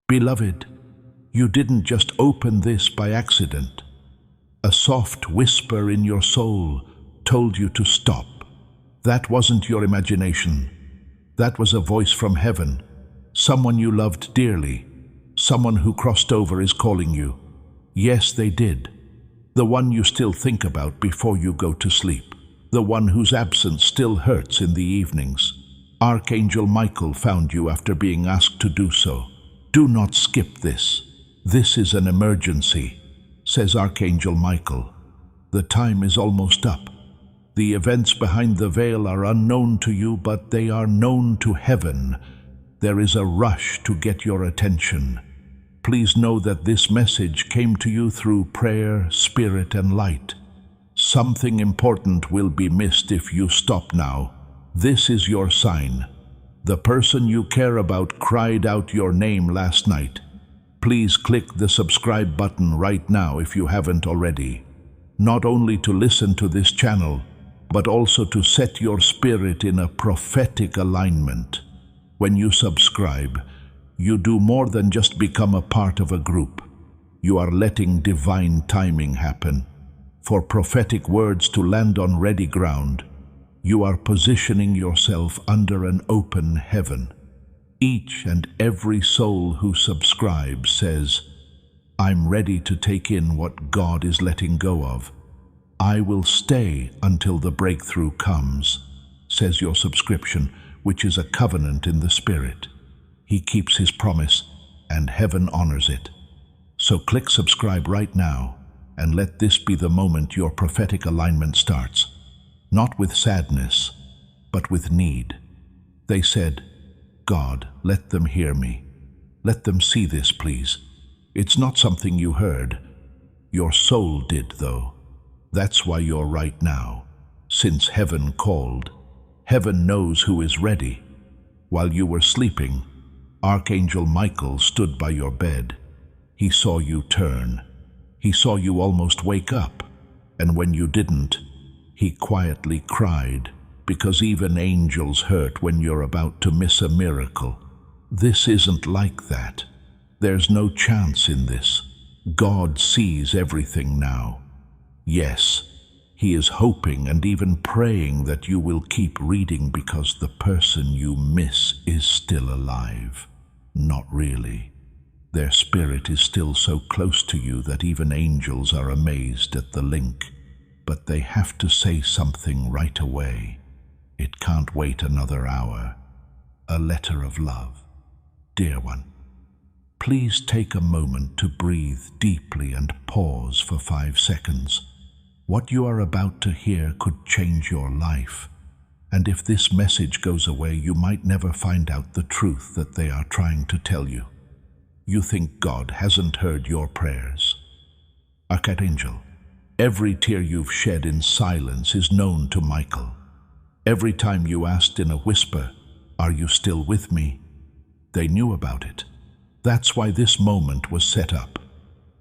Beloved, you didn't just open this by accident. A soft whisper in your soul told you to stop. That wasn't your imagination. That was a voice from heaven. Someone you loved dearly. Someone who crossed over is calling you. Yes, they did. The one you still think about before you go to sleep. The one whose absence still hurts in the evenings. Archangel Michael found you after being asked to do so. Do not skip this. This is an emergency, says Archangel Michael. The time is almost up. The events behind the veil are unknown to you, but they are known to heaven. There is a rush to get your attention. Please know that this message came to you through prayer, spirit, and light. Something important will be missed if you stop now. This is your sign. The person you care about cried out your name last night. Please click the subscribe button right now if you haven't already. Not only to listen to this channel, but also to set your spirit in a prophetic alignment. When you subscribe, you do more than just become a part of a group. You are letting divine timing happen. For prophetic words to land on ready ground, you are positioning yourself under an open heaven. Each and every soul who subscribes says, I'm ready to take in what God is letting go of. I will stay until the breakthrough comes, says your subscription, which is a covenant in the Spirit. He keeps his promise, and heaven honors it. So click subscribe right now, and let this be the moment your prophetic alignment starts. Not with sadness, but with need. They said, God, let them hear me. Let them see this, please. It's not something you heard. Your soul did, though. That's why you're right now. Since heaven called, heaven knows who is ready. While you were sleeping, Archangel Michael stood by your bed. He saw you turn. He saw you almost wake up. And when you didn't, he quietly cried, because even angels hurt when you're about to miss a miracle. This isn't like that. There's no chance in this. God sees everything now. Yes, he is hoping and even praying that you will keep reading because the person you miss is still alive. Not really. Their spirit is still so close to you that even angels are amazed at the link. But they have to say something right away. It can't wait another hour. A letter of love. Dear one, please take a moment to breathe deeply and pause for 5 seconds. What you are about to hear could change your life. And if this message goes away, you might never find out the truth that they are trying to tell you. You think God hasn't heard your prayers. Archangel, every tear you've shed in silence is known to Michael. Every time you asked in a whisper, "Are you still with me?" they knew about it. That's why this moment was set up.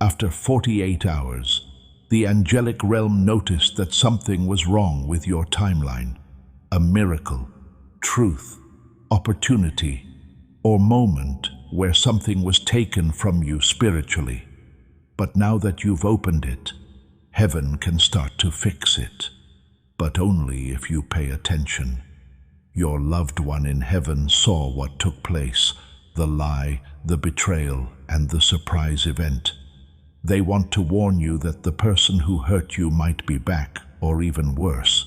After 48 hours, the angelic realm noticed that something was wrong with your timeline. A miracle, truth, opportunity, or moment where something was taken from you spiritually. But now that you've opened it, heaven can start to fix it. But only if you pay attention. Your loved one in heaven saw what took place, the lie, the betrayal, and the surprise event. They want to warn you that the person who hurt you might be back, or even worse,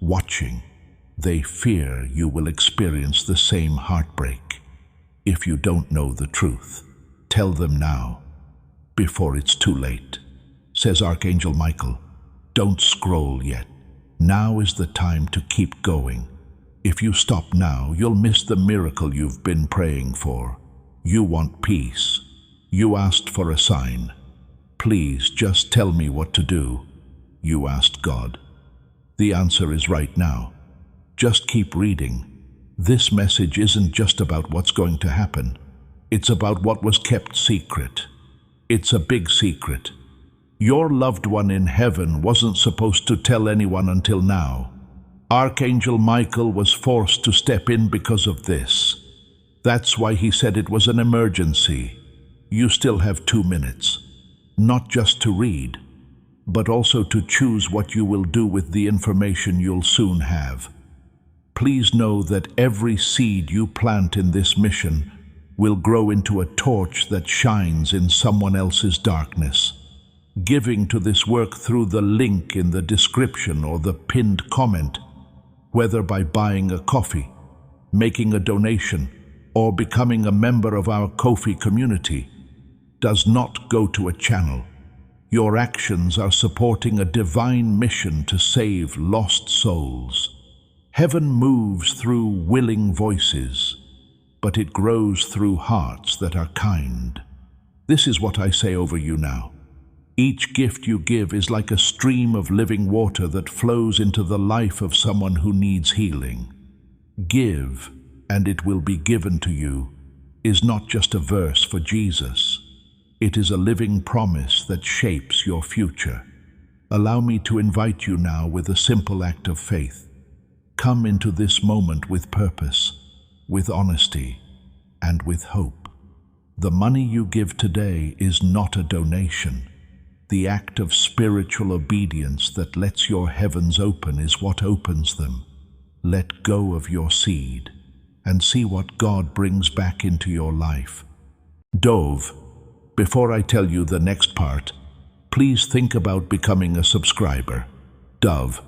watching. They fear you will experience the same heartbreak. If you don't know the truth, tell them now, before it's too late. Says Archangel Michael, don't scroll yet. Now is the time to keep going. If you stop now, you'll miss the miracle you've been praying for. You want peace. You asked for a sign. Please just tell me what to do. You asked God. The answer is right now. Just keep reading. This message isn't just about what's going to happen. It's about what was kept secret. It's a big secret. Your loved one in heaven wasn't supposed to tell anyone until now. Archangel Michael was forced to step in because of this. That's why he said it was an emergency. You still have 2 minutes, not just to read, but also to choose what you will do with the information you'll soon have. Please know that every seed you plant in this mission will grow into a torch that shines in someone else's darkness. Giving to this work through the link in the description or the pinned comment, whether by buying a coffee, making a donation, or becoming a member of our Ko-fi community, does not go to a channel. Your actions are supporting a divine mission to save lost souls. Heaven moves through willing voices, but it grows through hearts that are kind. This is what I say over you now. Each gift you give is like a stream of living water that flows into the life of someone who needs healing. Give, and it will be given to you, is not just a verse for Jesus. It is a living promise that shapes your future. Allow me to invite you now with a simple act of faith. Come into this moment with purpose, with honesty, and with hope. The money you give today is not a donation. The act of spiritual obedience that lets your heavens open is what opens them. Let go of your seed and see what God brings back into your life. Dove, before I tell you the next part, please think about becoming a subscriber. Dove,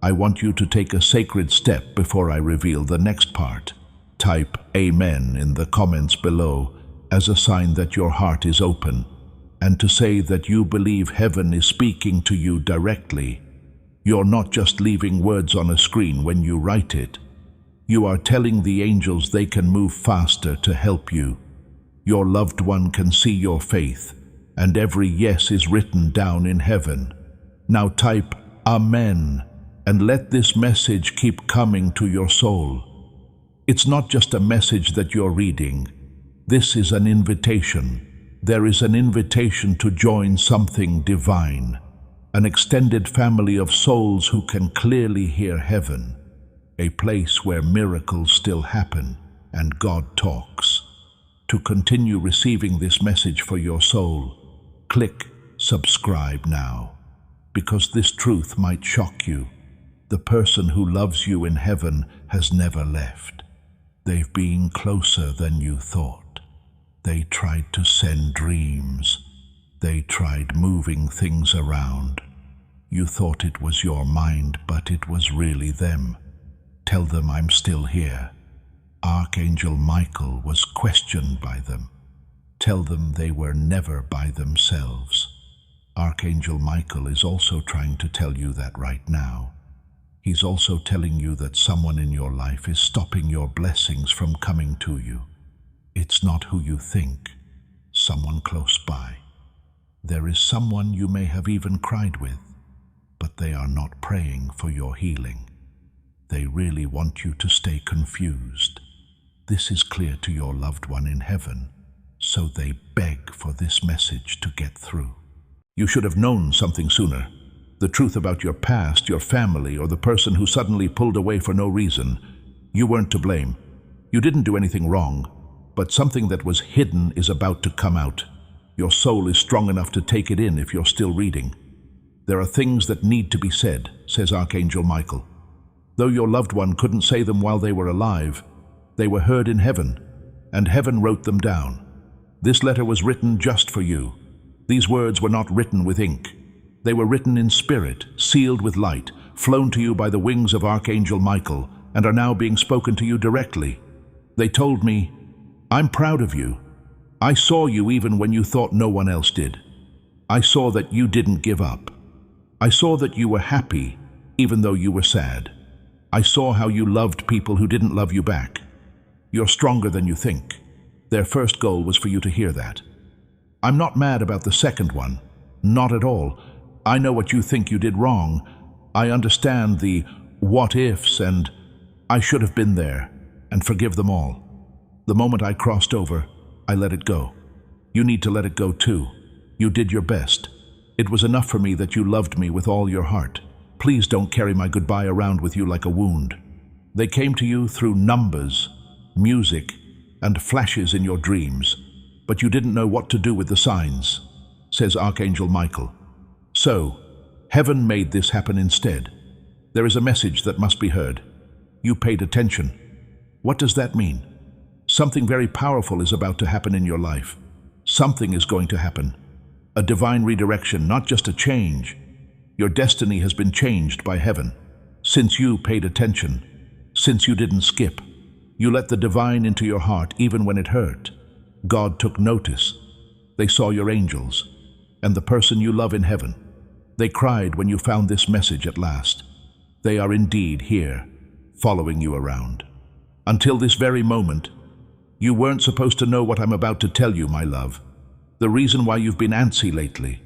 I want you to take a sacred step before I reveal the next part. Type Amen in the comments below as a sign that your heart is open, and to say that you believe heaven is speaking to you directly. You're not just leaving words on a screen when you write it. You are telling the angels they can move faster to help you. Your loved one can see your faith, and every yes is written down in heaven. Now type Amen, and let this message keep coming to your soul. It's not just a message that you're reading. This is an invitation. There is an invitation to join something divine, an extended family of souls who can clearly hear heaven, a place where miracles still happen and God talks. To continue receiving this message for your soul, click subscribe now, because this truth might shock you. The person who loves you in heaven has never left. They've been closer than you thought. They tried to send dreams. They tried moving things around. You thought it was your mind, but it was really them. Tell them I'm still here. Archangel Michael was questioned by them. Tell them they were never by themselves. Archangel Michael is also trying to tell you that right now. He's also telling you that someone in your life is stopping your blessings from coming to you. It's not who you think, someone close by. There is someone you may have even cried with, but they are not praying for your healing. They really want you to stay confused. This is clear to your loved one in heaven, so they beg for this message to get through. You should have known something sooner. The truth about your past, your family, or the person who suddenly pulled away for no reason. You weren't to blame. You didn't do anything wrong, but something that was hidden is about to come out. Your soul is strong enough to take it in if you're still reading. There are things that need to be said, says Archangel Michael. Though your loved one couldn't say them while they were alive, they were heard in heaven, and heaven wrote them down. This letter was written just for you. These words were not written with ink. They were written in spirit, sealed with light, flown to you by the wings of Archangel Michael, and are now being spoken to you directly. They told me, I'm proud of you. I saw you even when you thought no one else did. I saw that you didn't give up. I saw that you were happy, even though you were sad. I saw how you loved people who didn't love you back. You're stronger than you think. Their first goal was for you to hear that. I'm not mad about the second one. Not at all. I know what you think you did wrong. I understand the what ifs and I should have been there, and forgive them all. The moment I crossed over, I let it go. You need to let it go too. You did your best. It was enough for me that you loved me with all your heart. Please don't carry my goodbye around with you like a wound. They came to you through numbers, music, and flashes in your dreams. but you didn't know what to do with the signs, says Archangel Michael. So, heaven made this happen instead. There is a message that must be heard. You paid attention. What does that mean? Something very powerful is about to happen in your life. Something is going to happen. A divine redirection, not just a change. Your destiny has been changed by heaven. Since you paid attention, since you didn't skip, you let the divine into your heart even when it hurt. God took notice. They saw your angels and the person you love in heaven. They cried when you found this message at last. They are indeed here, following you around. Until this very moment, you weren't supposed to know what I'm about to tell you, my love. The reason why you've been antsy lately.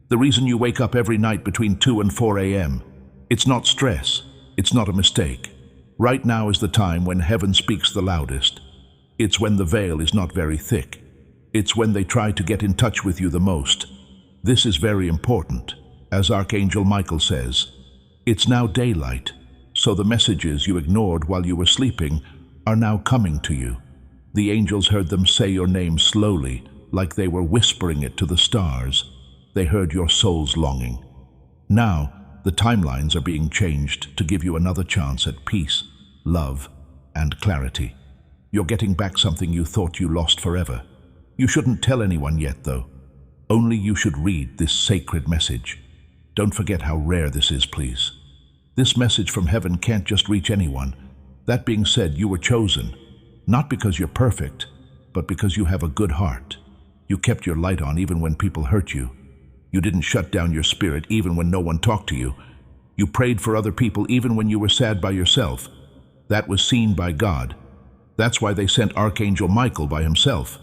The reason you wake up every night between 2 and 4 a.m. It's not stress. It's not a mistake. Right now is the time when heaven speaks the loudest. It's when the veil is not very thick. It's when they try to get in touch with you the most. This is very important. As Archangel Michael says, it's now daylight, so the messages you ignored while you were sleeping are now coming to you. The angels heard them say your name slowly, like they were whispering it to the stars. They heard your soul's longing. Now, the timelines are being changed to give you another chance at peace, love, and clarity. You're getting back something you thought you lost forever. You shouldn't tell anyone yet, though. Only you should read this sacred message. Don't forget how rare this is, please. This message from heaven can't just reach anyone. That being said, you were chosen, not because you're perfect, but because you have a good heart. You kept your light on even when people hurt you. You didn't shut down your spirit even when no one talked to you. You prayed for other people even when you were sad by yourself. That was seen by God. That's why they sent Archangel Michael by himself.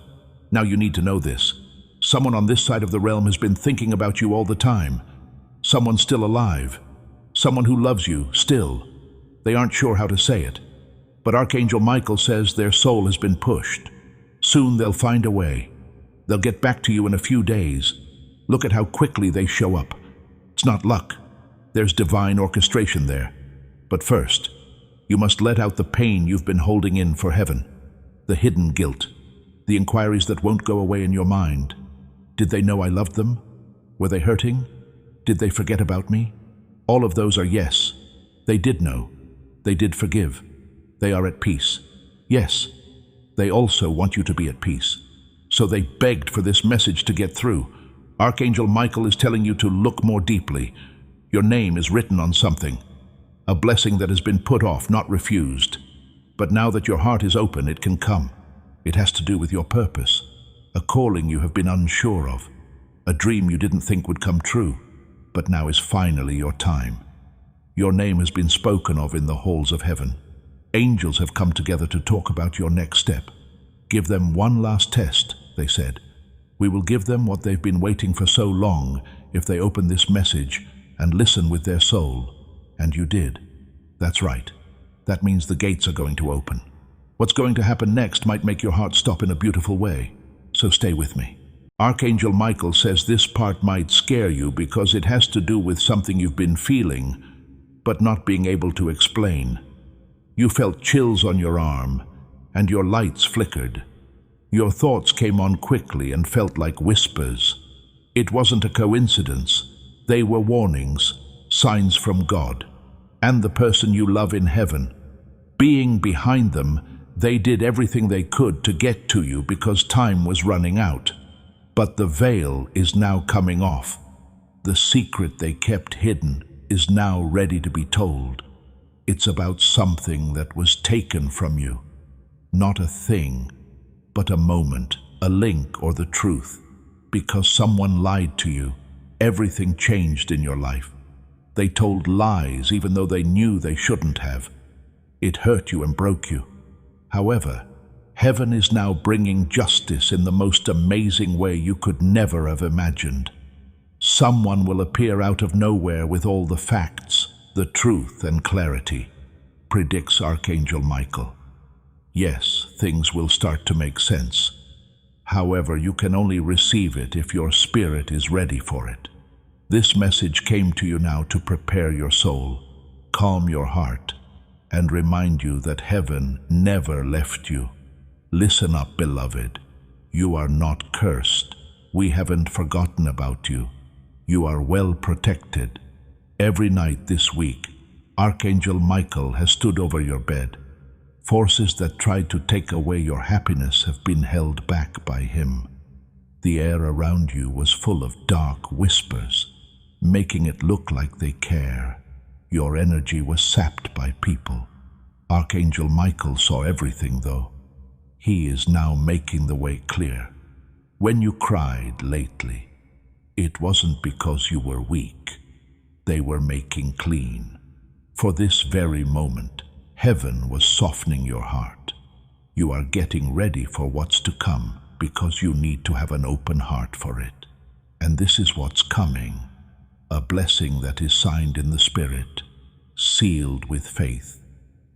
Now you need to know this. Someone on this side of the realm has been thinking about you all the time. Someone still alive. Someone who loves you, still. They aren't sure how to say it. But Archangel Michael says their soul has been pushed. Soon they'll find a way. They'll get back to you in a few days. Look at how quickly they show up. It's not luck. There's divine orchestration there. But first, you must let out the pain you've been holding in for heaven. The hidden guilt. The inquiries that won't go away in your mind. Did they know I loved them? Were they hurting? Did they forget about me? All of those are yes. They did know. They did forgive. They are at peace. Yes, they also want you to be at peace. So they begged for this message to get through. Archangel Michael is telling you to look more deeply. Your name is written on something. A blessing that has been put off, not refused. But now that your heart is open, it can come. It has to do with your purpose. A calling you have been unsure of. A dream you didn't think would come true, but now is finally your time. Your name has been spoken of in the halls of heaven. Angels have come together to talk about your next step. Give them one last test, they said. We will give them what they've been waiting for so long if they open this message and listen with their soul. And you did. That's right. That means the gates are going to open. What's going to happen next might make your heart stop in a beautiful way. So stay with me. Archangel Michael says this part might scare you because it has to do with something you've been feeling, but not being able to explain. You felt chills on your arm, and your lights flickered. Your thoughts came on quickly and felt like whispers. It wasn't a coincidence. They were warnings, signs from God, and the person you love in heaven. Being behind them, they did everything they could to get to you because time was running out. But the veil is now coming off. The secret they kept hidden is now ready to be told. It's about something that was taken from you. Not a thing, but a moment, a link, or the truth. Because someone lied to you, everything changed in your life. They told lies even though they knew they shouldn't have. It hurt you and broke you. However, heaven is now bringing justice in the most amazing way you could never have imagined. Someone will appear out of nowhere with all the facts, the truth and clarity, predicts Archangel Michael. Yes, things will start to make sense. However, you can only receive it if your spirit is ready for it. This message came to you now to prepare your soul, calm your heart, and remind you that heaven never left you. Listen up, beloved. You are not cursed. We haven't forgotten about you. You are well protected. Every night this week, Archangel Michael has stood over your bed. Forces that tried to take away your happiness have been held back by him. The air around you was full of dark whispers, making it look like they care. Your energy was sapped by people. Archangel Michael saw everything, though. He is now making the way clear. When you cried lately, it wasn't because you were weak. They were making clean. For this very moment, heaven was softening your heart. You are getting ready for what's to come because you need to have an open heart for it. And this is what's coming, a blessing that is signed in the Spirit, sealed with faith,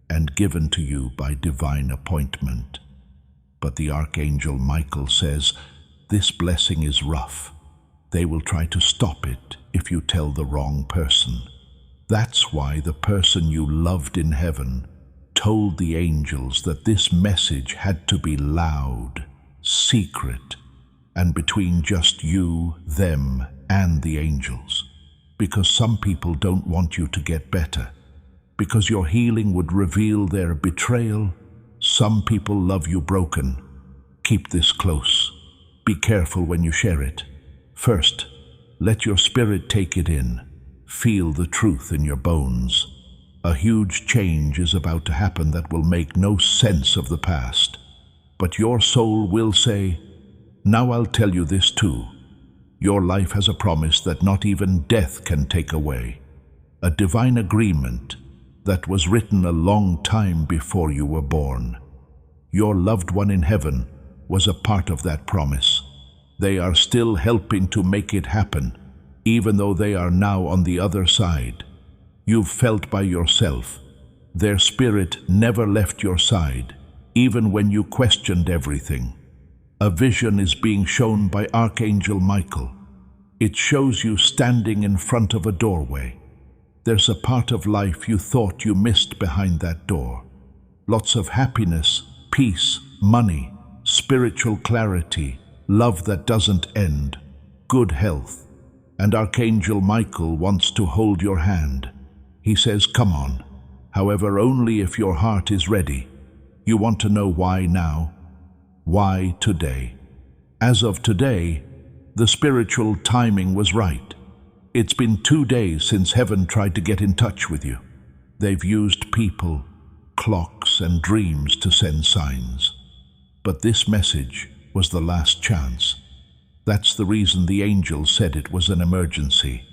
and given to you by divine appointment. But the Archangel Michael says, this blessing is rough. They will try to stop it if you tell the wrong person. That's why the person you loved in heaven told the angels that this message had to be loud, secret, and between just you, them, and the angels. Because some people don't want you to get better. Because your healing would reveal their betrayal. Some people love you broken. Keep this close. Be careful when you share it. First, let your spirit take it in. Feel the truth in your bones. A huge change is about to happen that will make no sense of the past. But your soul will say, now I'll tell you this too. Your life has a promise that not even death can take away. A divine agreement that was written a long time before you were born. Your loved one in heaven was a part of that promise. They are still helping to make it happen, even though they are now on the other side. You've felt by yourself. Their spirit never left your side, even when you questioned everything. A vision is being shown by Archangel Michael. It shows you standing in front of a doorway. There's a part of life you thought you missed behind that door. Lots of happiness, peace, money, spiritual clarity, love that doesn't end, good health. And Archangel Michael wants to hold your hand. He says, come on. However, only if your heart is ready. You want to know why now? Why today? As of today, the spiritual timing was right. It's been 2 days since heaven tried to get in touch with you. They've used people, clocks, and dreams to send signs. But this message was the last chance. That's the reason the angel said it was an emergency.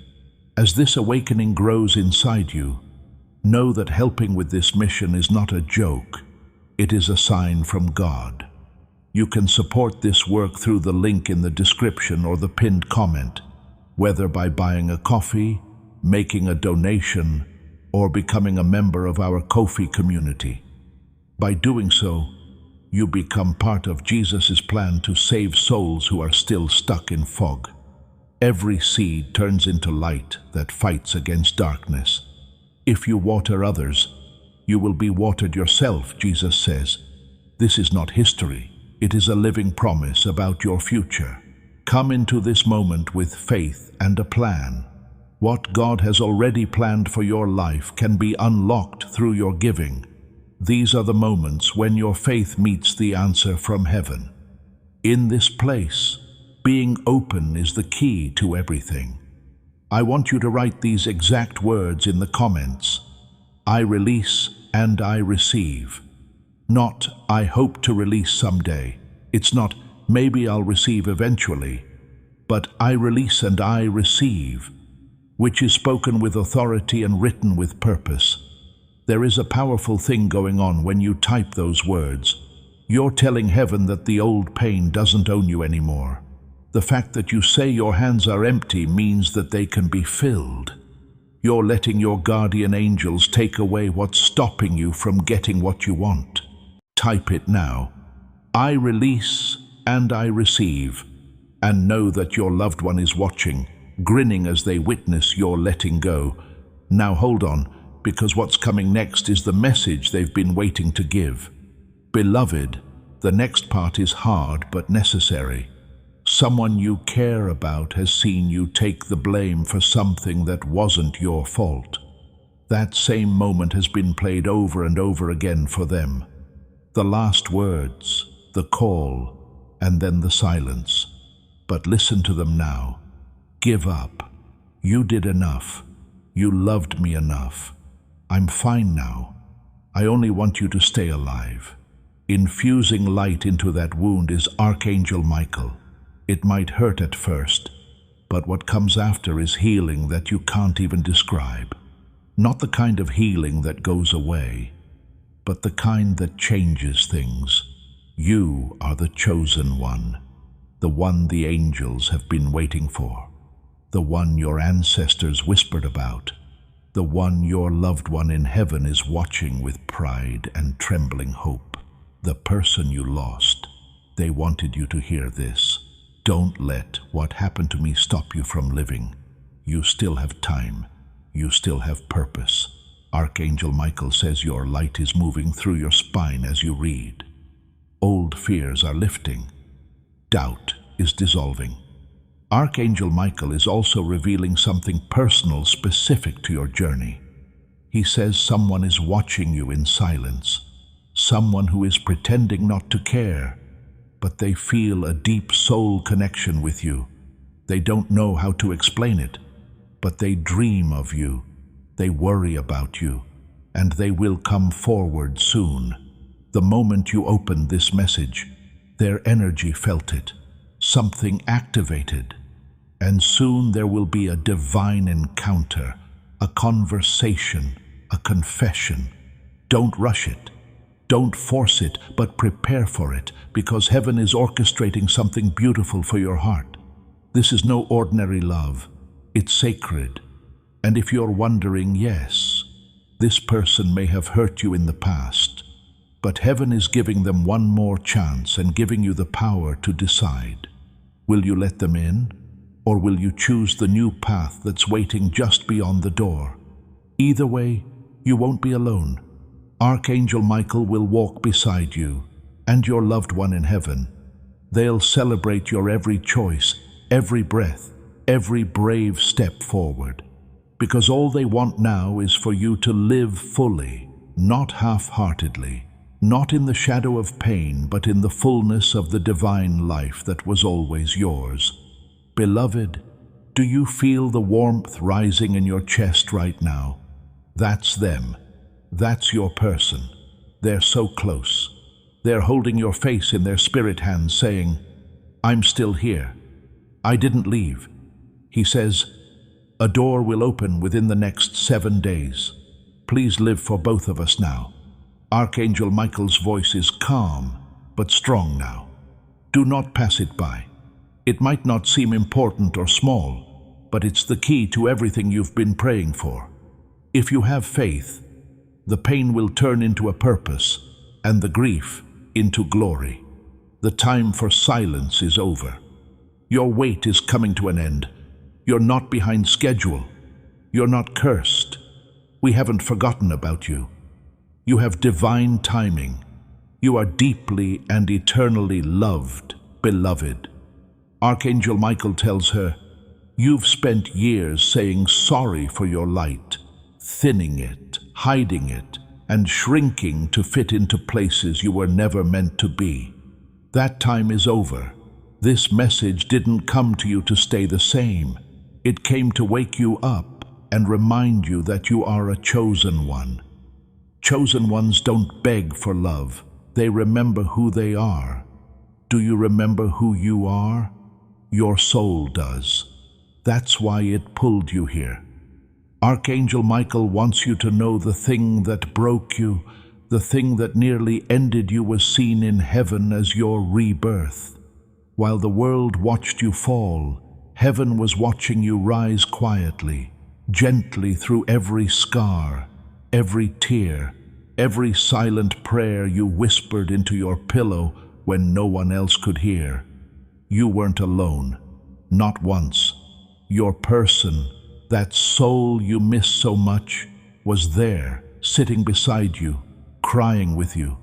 As this awakening grows inside you, know that helping with this mission is not a joke. It is a sign from God. You can support this work through the link in the description or the pinned comment, whether by buying a coffee, making a donation, or becoming a member of our Ko-fi community. By doing so, you become part of Jesus' plan to save souls who are still stuck in fog. Every seed turns into light that fights against darkness. If you water others, you will be watered yourself, Jesus says. This is not history. It is a living promise about your future. Come into this moment with faith and a plan. What God has already planned for your life can be unlocked through your giving. These are the moments when your faith meets the answer from heaven. In this place, being open is the key to everything. I want you to write these exact words in the comments. I release and I receive. Not, I hope to release someday. It's not, maybe I'll receive eventually. But I release and I receive, which is spoken with authority and written with purpose. There is a powerful thing going on when you type those words. You're telling heaven that the old pain doesn't own you anymore. The fact that you say your hands are empty means that they can be filled. You're letting your guardian angels take away what's stopping you from getting what you want. Type it now. I release and I receive. And know that your loved one is watching, grinning as they witness your letting go. Now hold on, because what's coming next is the message they've been waiting to give. Beloved, The next part is hard but necessary. Someone you care about has seen you take the blame for something that wasn't your fault. That same moment has been played over and over again for them. The last words, the call, and then the silence. But listen to them now. Give up. You did enough. You loved me enough. I'm fine now. I only want you to stay alive. Infusing light into that wound is Archangel Michael. It might hurt at first, but what comes after is healing that you can't even describe. Not the kind of healing that goes away, but the kind that changes things. You are the chosen one, the one the angels have been waiting for, the one your ancestors whispered about, the one your loved one in heaven is watching with pride and trembling hope. The person you lost, they wanted you to hear this. Don't let what happened to me stop you from living. You still have time. You still have purpose. Archangel Michael says your light is moving through your spine as you read. Old fears are lifting. Doubt is dissolving. Archangel Michael is also revealing something personal specific to your journey. He says someone is watching you in silence. Someone who is pretending not to care, but they feel a deep soul connection with you. They don't know how to explain it, but they dream of you. They worry about you, and they will come forward soon. The moment you opened this message, their energy felt it. Something activated, and soon there will be a divine encounter, a conversation, a confession. Don't rush it. Don't force it, but prepare for it, because heaven is orchestrating something beautiful for your heart. This is no ordinary love. It's sacred. And if you're wondering, yes, this person may have hurt you in the past, but heaven is giving them one more chance and giving you the power to decide. Will you let them in, or will you choose the new path that's waiting just beyond the door? Either way, you won't be alone. Archangel Michael will walk beside you and your loved one in heaven. They'll celebrate your every choice, every breath, every brave step forward. Because all they want now is for you to live fully, not half-heartedly, not in the shadow of pain, but in the fullness of the divine life that was always yours. Beloved, do you feel the warmth rising in your chest right now? That's them. That's your person. They're so close. They're holding your face in their spirit hands, saying, I'm still here. I didn't leave. He says, a door will open within the next 7 days. Please live for both of us now. Archangel Michael's voice is calm, but strong now. Do not pass it by. It might not seem important or small, but it's the key to everything you've been praying for. If you have faith, the pain will turn into a purpose, and the grief into glory. The time for silence is over. Your wait is coming to an end. You're not behind schedule. You're not cursed. We haven't forgotten about you. You have divine timing. You are deeply and eternally loved, beloved. Archangel Michael tells her, you've spent years saying sorry for your light, thinning it, hiding it, and shrinking to fit into places you were never meant to be. That time is over. This message didn't come to you to stay the same. It came to wake you up and remind you that you are a chosen one. Chosen ones don't beg for love. They remember who they are. Do you remember who you are? Your soul does. That's why it pulled you here. Archangel Michael wants you to know the thing that broke you, the thing that nearly ended you was seen in heaven as your rebirth. While the world watched you fall, heaven was watching you rise quietly, gently through every scar, every tear, every silent prayer you whispered into your pillow when no one else could hear. You weren't alone, not once. Your person, that soul you miss so much, was there, sitting beside you, crying with you.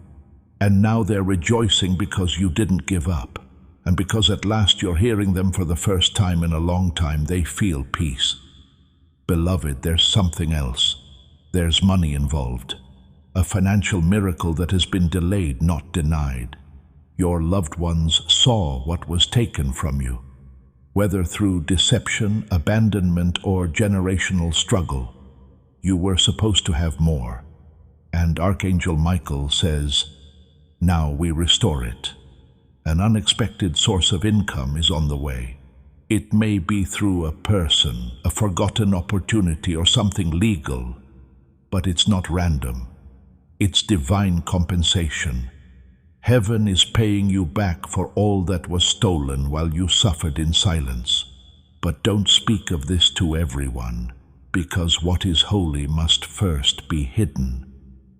And now they're rejoicing because you didn't give up. And because at last you're hearing them for the first time in a long time, they feel peace. Beloved, there's something else. There's money involved. A financial miracle that has been delayed, not denied. Your loved ones saw what was taken from you, whether through deception, abandonment, or generational struggle. You were supposed to have more. And Archangel Michael says, now we restore it. An unexpected source of income is on the way. It may be through a person, a forgotten opportunity, or something legal, but it's not random. It's divine compensation. Heaven is paying you back for all that was stolen while you suffered in silence. But don't speak of this to everyone, because what is holy must first be hidden.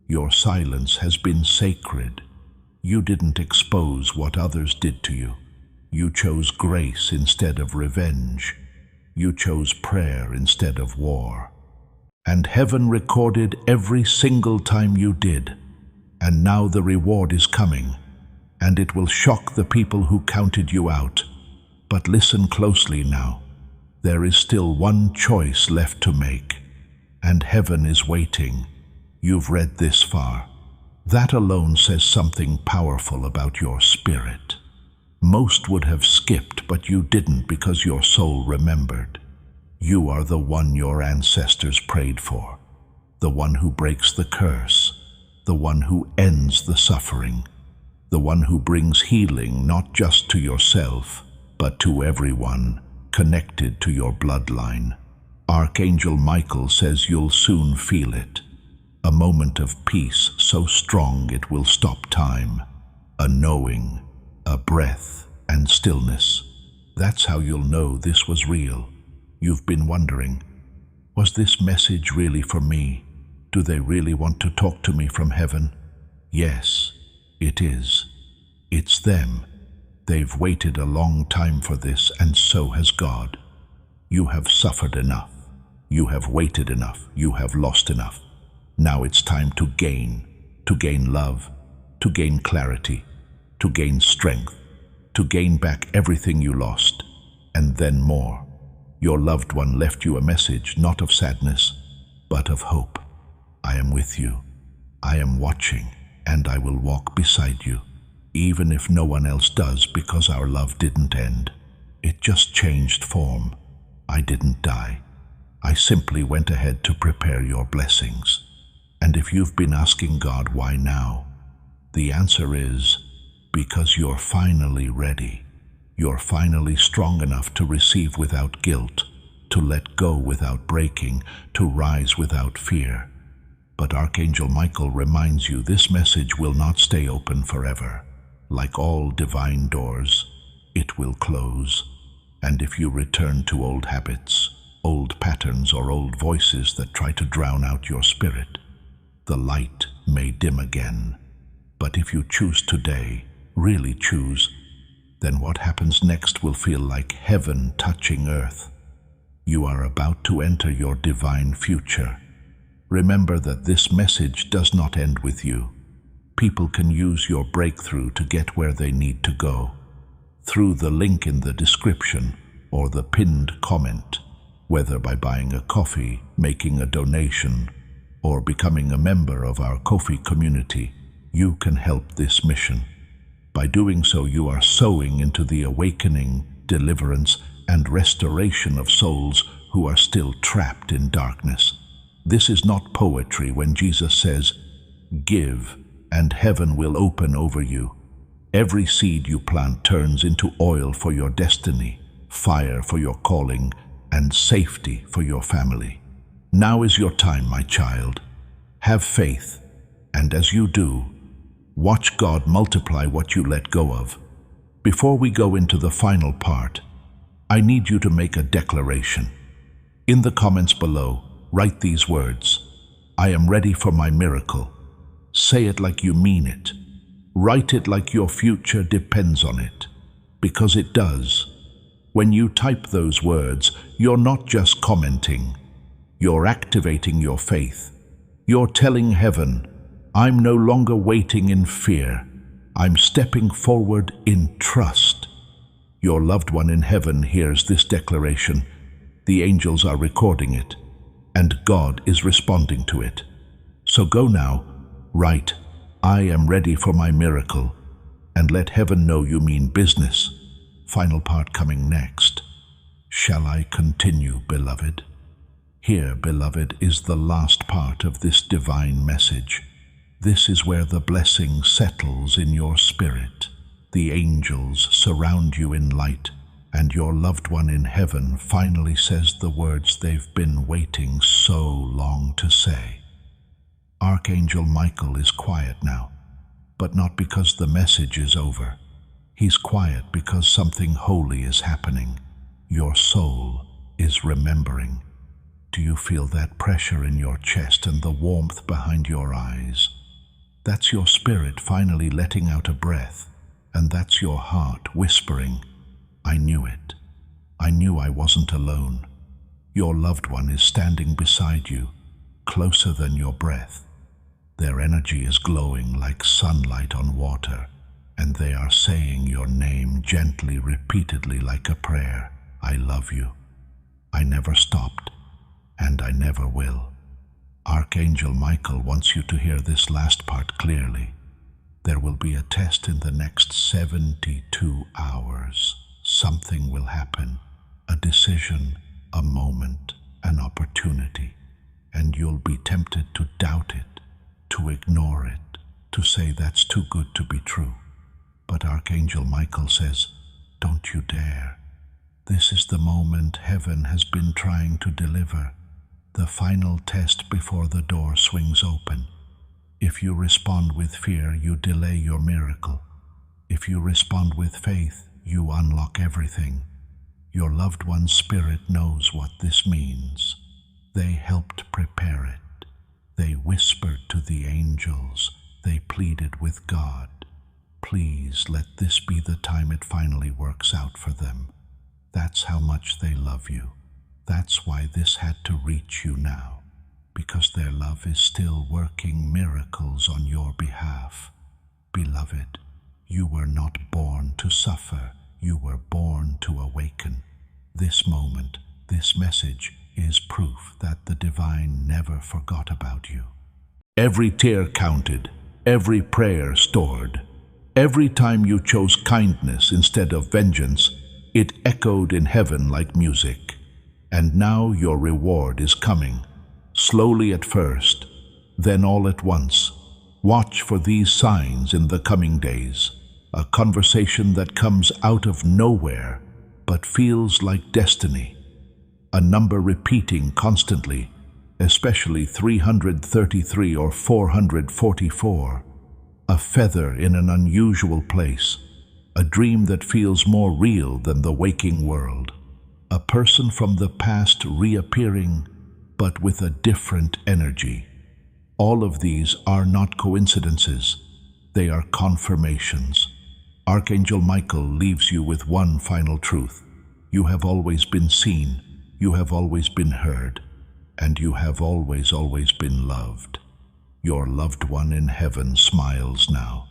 Your silence has been sacred. You didn't expose what others did to you. You chose grace instead of revenge. You chose prayer instead of war. And heaven recorded every single time you did. And now the reward is coming, and it will shock the people who counted you out. But listen closely now. There is still one choice left to make, and heaven is waiting. You've read this far. That alone says something powerful about your spirit. Most would have skipped, but you didn't because your soul remembered. You are the one your ancestors prayed for, the one who breaks the curse, the one who ends the suffering, the one who brings healing not just to yourself, but to everyone connected to your bloodline. Archangel Michael says you'll soon feel it. A moment of peace so strong it will stop time. A knowing, a breath, and stillness. That's how you'll know this was real. You've been wondering, was this message really for me? Do they really want to talk to me from heaven? Yes, it is. It's them. They've waited a long time for this, and so has God. You have suffered enough. You have waited enough. You have lost enough. Now it's time to gain love, to gain clarity, to gain strength, to gain back everything you lost, and then more. Your loved one left you a message, not of sadness, but of hope. I am with you. I am watching, and I will walk beside you, even if no one else does, because our love didn't end. It just changed form. I didn't die. I simply went ahead to prepare your blessings. And if you've been asking God why now, the answer is because you're finally ready. You're finally strong enough to receive without guilt, to let go without breaking, to rise without fear. But Archangel Michael reminds you this message will not stay open forever. Like all divine doors, it will close. And if you return to old habits, old patterns, or old voices that try to drown out your spirit, the light may dim again. But if you choose today, really choose, then what happens next will feel like heaven touching earth. You are about to enter your divine future. Remember that this message does not end with you. People can use your breakthrough to get where they need to go, through the link in the description or the pinned comment, whether by buying a coffee, making a donation, or becoming a member of our coffee community. You can help this mission. By doing so, you are sowing into the awakening, deliverance, and restoration of souls who are still trapped in darkness. This is not poetry when Jesus says, "Give, and heaven will open over you." Every seed you plant turns into oil for your destiny, fire for your calling, and safety for your family. Now is your time, my child. Have faith, and as you do, watch God multiply what you let go of. Before we go into the final part, I need you to make a declaration. In the comments below, write these words: I am ready for my miracle. Say it like you mean it. Write it like your future depends on it, because it does. When you type those words, you're not just commenting. You're activating your faith. You're telling heaven, I'm no longer waiting in fear. I'm stepping forward in trust. Your loved one in heaven hears this declaration. The angels are recording it, and God is responding to it. So go now, write, I am ready for my miracle, and let heaven know you mean business. Final part coming next. Shall I continue, beloved? Here, beloved, is the last part of this divine message. This is where the blessing settles in your spirit. The angels surround you in light, and your loved one in heaven finally says the words they've been waiting so long to say. Archangel Michael is quiet now, but not because the message is over. He's quiet because something holy is happening. Your soul is remembering. Do you feel that pressure in your chest and the warmth behind your eyes? That's your spirit finally letting out a breath, and that's your heart whispering, I knew it. I knew I wasn't alone. Your loved one is standing beside you, closer than your breath. Their energy is glowing like sunlight on water, and they are saying your name gently, repeatedly like a prayer. I love you. I never stopped, and I never will. Archangel Michael wants you to hear this last part clearly. There will be a test in the next 72 hours. Something will happen, a decision, a moment, an opportunity, and you'll be tempted to doubt it, to ignore it, to say that's too good to be true. But Archangel Michael says, don't you dare. This is the moment heaven has been trying to deliver, the final test before the door swings open. If you respond with fear, you delay your miracle. If you respond with faith, you unlock everything. Your loved one's spirit knows what this means. They helped prepare it. They whispered to the angels. They pleaded with God. Please let this be the time it finally works out for them. That's how much they love you. That's why this had to reach you now, because their love is still working miracles on your behalf. Beloved, you were not born to suffer. You were born to awaken. This moment, this message, is proof that the divine never forgot about you. Every tear counted, every prayer stored. Every time you chose kindness instead of vengeance, it echoed in heaven like music. And now your reward is coming, slowly at first, then all at once. Watch for these signs in the coming days. A conversation that comes out of nowhere, but feels like destiny. A number repeating constantly, especially 333 or 444. A feather in an unusual place. A dream that feels more real than the waking world. A person from the past reappearing, but with a different energy. All of these are not coincidences. They are confirmations. Archangel Michael leaves you with one final truth. You have always been seen, you have always been heard, and you have always been loved. Your loved one in heaven smiles now.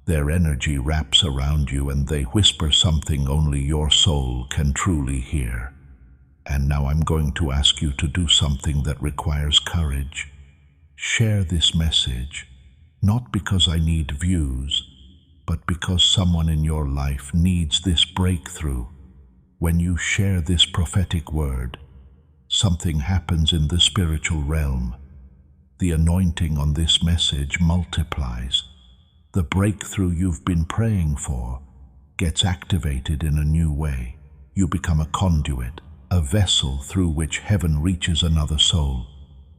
Their energy wraps around you and they whisper something only your soul can truly hear. And now I'm going to ask you to do something that requires courage. Share this message, not because I need views, but because someone in your life needs this breakthrough. When you share this prophetic word, something happens in the spiritual realm. The anointing on this message multiplies. The breakthrough you've been praying for gets activated in a new way. You become a conduit, a vessel through which heaven reaches another soul.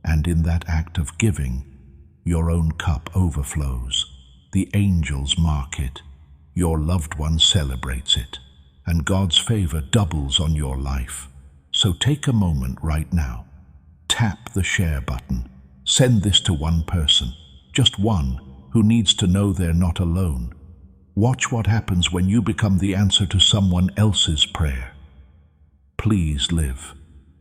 And in that act of giving, your own cup overflows. The angels mark it. Your loved one celebrates it. And God's favor doubles on your life. So take a moment right now. Tap the share button. Send this to one person, just one, who needs to know they're not alone. Watch what happens when you become the answer to someone else's prayer. Please live,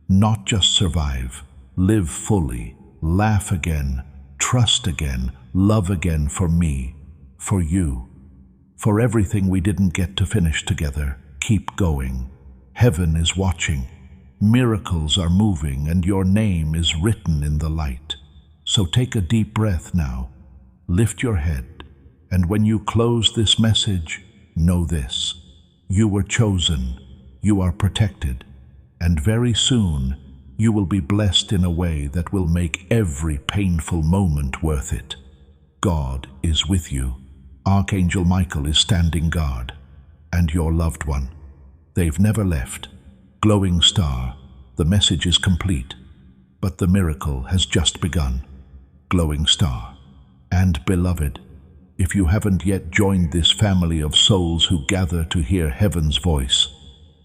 not just survive. Live fully, laugh again, trust again, love again for me, for you. For everything we didn't get to finish together. Keep going. Heaven is watching. Miracles are moving, and your name is written in the light. So take a deep breath now. Lift your head, and when you close this message, know this. You were chosen, you are protected, and very soon you will be blessed in a way that will make every painful moment worth it. God is with you. Archangel Michael is standing guard, and your loved one. They've never left. Glowing star, the message is complete, but the miracle has just begun. Glowing star. And beloved, if you haven't yet joined this family of souls who gather to hear heaven's voice,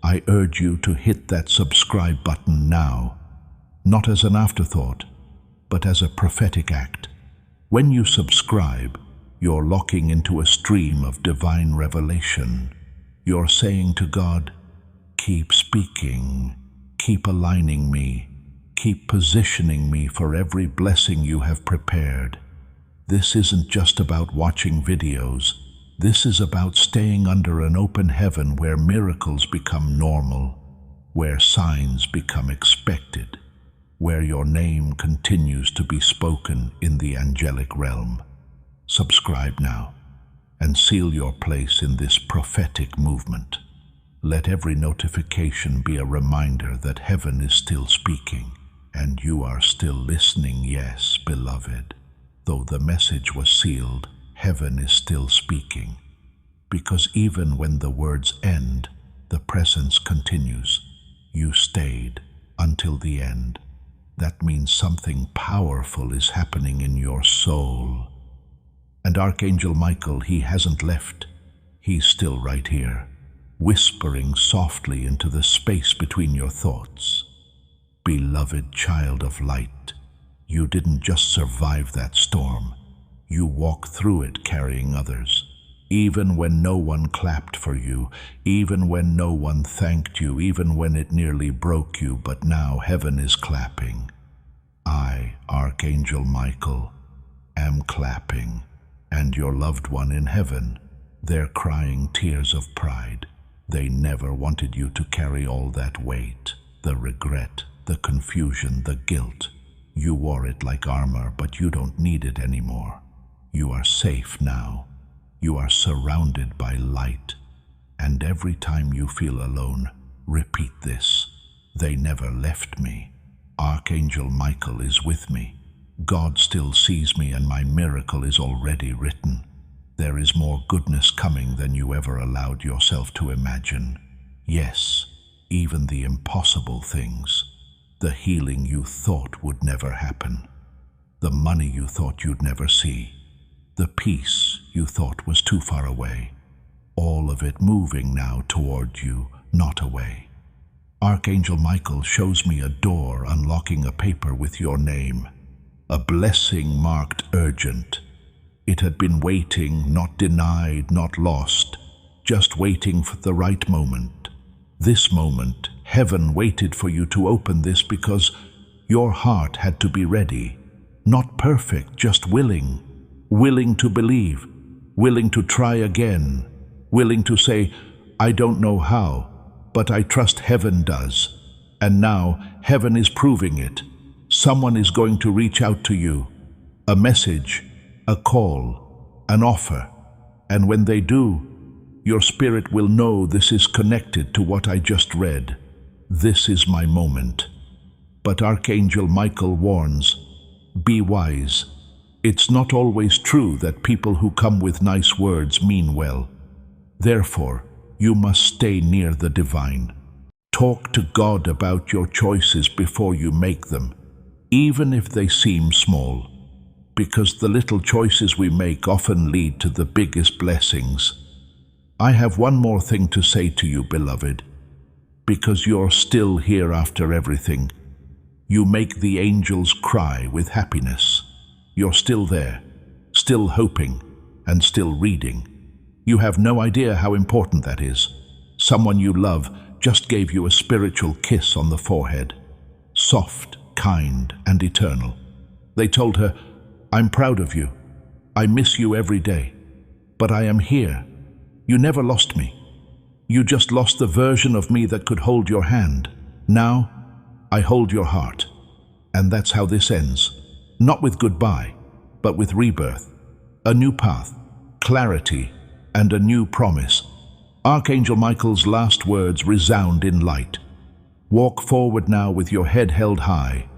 I urge you to hit that subscribe button now, not as an afterthought, but as a prophetic act. When you subscribe, you're locking into a stream of divine revelation. You're saying to God, keep speaking, keep aligning me, keep positioning me for every blessing you have prepared. This isn't just about watching videos. This is about staying under an open heaven where miracles become normal, where signs become expected, where your name continues to be spoken in the angelic realm. Subscribe now and seal your place in this prophetic movement. Let every notification be a reminder that heaven is still speaking and you are still listening. Yes, beloved. Though the message was sealed, heaven is still speaking. Because even when the words end, the presence continues. You stayed until the end. That means something powerful is happening in your soul. And Archangel Michael, he hasn't left. He's still right here, whispering softly into the space between your thoughts. Beloved child of light, you didn't just survive that storm. You walked through it carrying others. Even when no one clapped for you, even when no one thanked you, even when it nearly broke you, but now heaven is clapping. I, Archangel Michael, am clapping, and your loved one in heaven, they're crying tears of pride. They never wanted you to carry all that weight, the regret, the confusion, the guilt. You wore it like armor, but you don't need it anymore. You are safe now. You are surrounded by light. And every time you feel alone, repeat this. They never left me. Archangel Michael is with me. God still sees me, and my miracle is already written. There is more goodness coming than you ever allowed yourself to imagine. Yes, even the impossible things. The healing you thought would never happen. The money you thought you'd never see. The peace you thought was too far away. All of it moving now toward you, not away. Archangel Michael shows me a door unlocking a paper with your name. A blessing marked urgent. It had been waiting, not denied, not lost, just waiting for the right moment. This moment, heaven waited for you to open this because your heart had to be ready. Not perfect, just willing. Willing to believe. Willing to try again. Willing to say, I don't know how, but I trust heaven does. And now, heaven is proving it. Someone is going to reach out to you. A message, a call, an offer. And when they do, your spirit will know this is connected to what I just read. This is my moment. But Archangel Michael warns, be wise. It's not always true that people who come with nice words mean well. Therefore, you must stay near the divine. Talk to God about your choices before you make them, even if they seem small, because the little choices we make often lead to the biggest blessings. I have one more thing to say to you, beloved, because you're still here after everything. You make the angels cry with happiness. You're still there, still hoping, and still reading. You have no idea how important that is. Someone you love just gave you a spiritual kiss on the forehead. Soft, kind, and eternal. They told her, I'm proud of you. I miss you every day. But I am here, You never lost me. You just lost the version of me that could hold your hand. Now, I hold your heart. And that's how this ends. Not with goodbye, but with rebirth. A new path, clarity, and a new promise. Archangel Michael's last words resound in light. Walk forward now with your head held high,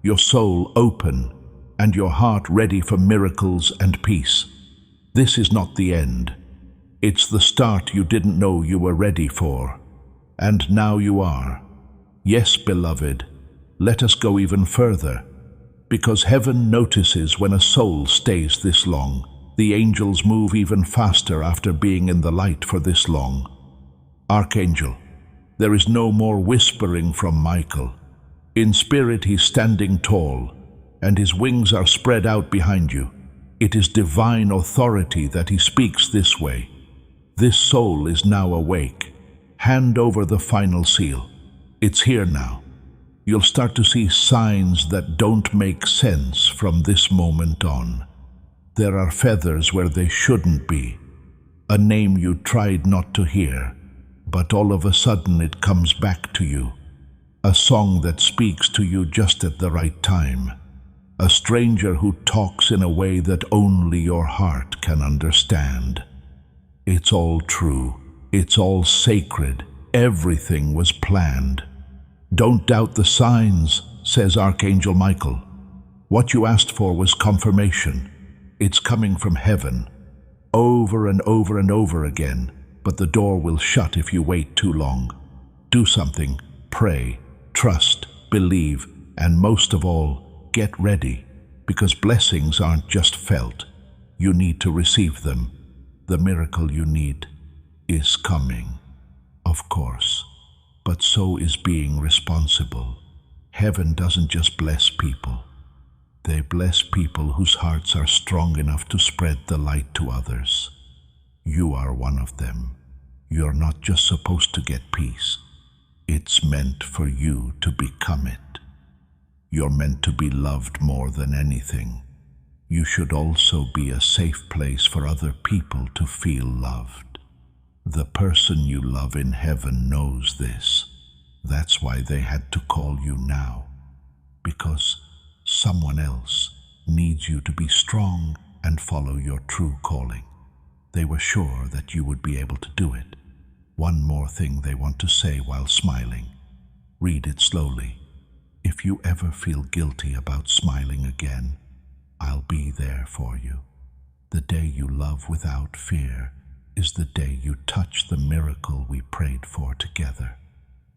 your soul open, and your heart ready for miracles and peace. This is not the end. It's the start you didn't know you were ready for. And now you are. Yes, beloved, let us go even further. Because heaven notices when a soul stays this long. The angels move even faster after being in the light for this long. Archangel, there is no more whispering from Michael. In spirit he's standing tall, and his wings are spread out behind you. It is divine authority that he speaks this way. This soul is now awake. Hand over the final seal. It's here now. You'll start to see signs that don't make sense from this moment on. There are feathers where they shouldn't be. A name you tried not to hear, but all of a sudden it comes back to you. A song that speaks to you just at the right time. A stranger who talks in a way that only your heart can understand. It's all true. It's all sacred. Everything was planned. Don't doubt the signs, says Archangel Michael. What you asked for was confirmation. It's coming from heaven, over and over and over again, but the door will shut if you wait too long. Do something, pray, trust, believe, and most of all, get ready, because blessings aren't just felt. You need to receive them. The miracle you need is coming, of course, but so is being responsible. Heaven doesn't just bless people. They bless people whose hearts are strong enough to spread the light to others. You are one of them. You're not just supposed to get peace. It's meant for you to become it. You're meant to be loved more than anything. You should also be a safe place for other people to feel loved. The person you love in heaven knows this. That's why they had to call you now. Because someone else needs you to be strong and follow your true calling. They were sure that you would be able to do it. One more thing they want to say while smiling. Read it slowly. If you ever feel guilty about smiling again, I'll be there for you. The day you love without fear is the day you touch the miracle we prayed for together.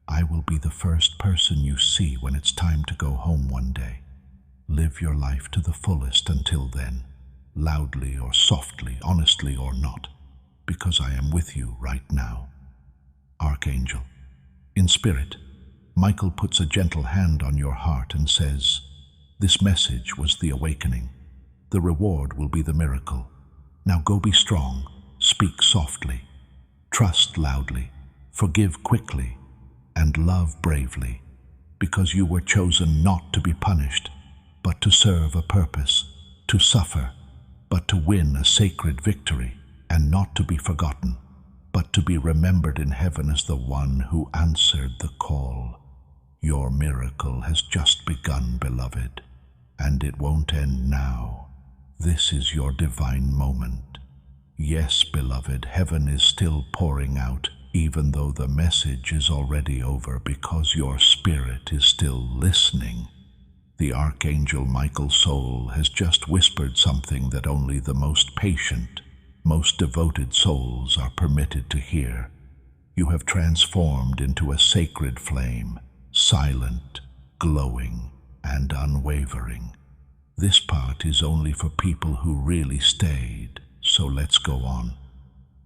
I will be the first person you see when it's time to go home one day. Live your life to the fullest until then, loudly or softly, honestly or not, because I am with you right now. Archangel. In spirit, Michael puts a gentle hand on your heart and says, this message was the awakening. The reward will be the miracle. Now go be strong, speak softly, trust loudly, forgive quickly, and love bravely, because you were chosen not to be punished, but to serve a purpose, to suffer, but to win a sacred victory, and not to be forgotten, but to be remembered in heaven as the one who answered the call. Your miracle has just begun, beloved, and it won't end now. This is your divine moment. Yes, beloved, heaven is still pouring out, even though the message is already over, because your spirit is still listening. The Archangel Michael's soul has just whispered something that only the most patient, most devoted souls are permitted to hear. You have transformed into a sacred flame, silent, glowing, and unwavering. This part is only for people who really stayed, so let's go on.